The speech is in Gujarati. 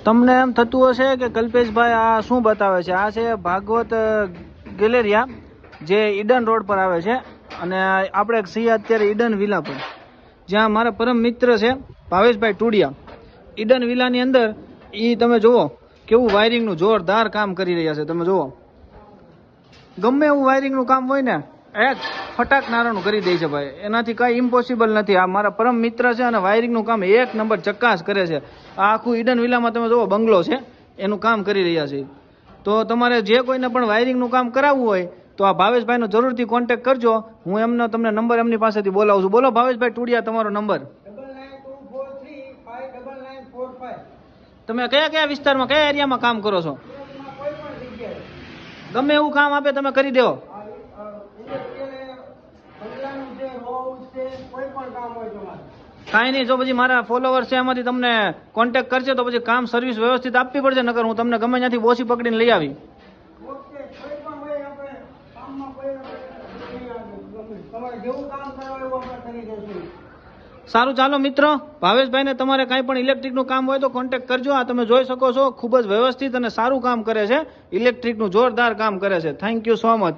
તમને એમ થતું હશે કે કલ્પેશભાઈ આ શું બતાવે છે? આ છે ભાગવત ગેલેરિયા, જે ઈડન રોડ પર આવે છે. અને આપણે છીએ અત્યારે ઈડન વિલા પર, જ્યાં મારા પરમ મિત્ર છે ભાવેશભાઈ ટુડિયા. ઈડન વિલાની અંદર એ તમે જુઓ કેવું વાયરિંગનું જોરદાર કામ કરી રહ્યા છે. તમે જુઓ, ગમે એવું વાયરિંગનું કામ હોય ને એક ફટાક નારાનું કરી દે છે ભાઈ. એનાથી કઈ ઇમ્પોસિબલ નથી. આ મારા પરમ મિત્ર છે અને વાયરિંગનું કામ એક નંબર ચકાસ કરે છે. આ આખું ઈડન વિલામાં તમે જુઓ બંગલો છે, એનું કામ કરી રહ્યા છે. તો તમારે જે કોઈને પણ વાયરિંગનું કામ કરાવવું હોય તો આ ભાવેશભાઈનો જરૂરથી કોન્ટેક્ટ કરજો. હું એમનો તમને નંબર એમની પાસેથી બોલાવું છું. બોલો ભાવેશભાઈ ટુડિયા, તમારો નંબર. 9924359945. તમે કયા કયા વિસ્તારમાં, કયા એરિયામાં કામ કરો છો? ગમે એવું કામ આપે તમે કરી દેવો. કાંઈ નહીં, જો પછી મારા ફોલોવર્સ છે એમાંથી તમને કોન્ટેક્ટ કરશે તો પછી કામ સર્વિસ વ્યવસ્થિત આપવી પડશે, નકર હું તમને ગમે ત્યાંથી બોસી પકડીને લઈ આવી. સારું, ચાલો મિત્રો, ભાવેશભાઈને તમારે કાંઈ પણ ઇલેક્ટ્રિકનું કામ હોય તો કોન્ટેક્ટ કરજો. આ તમે જોઈ શકો છો, ખૂબ જ વ્યવસ્થિત અને સારું કામ કરે છે. ઇલેક્ટ્રિકનું જોરદાર કામ કરે છે. Thank you so much.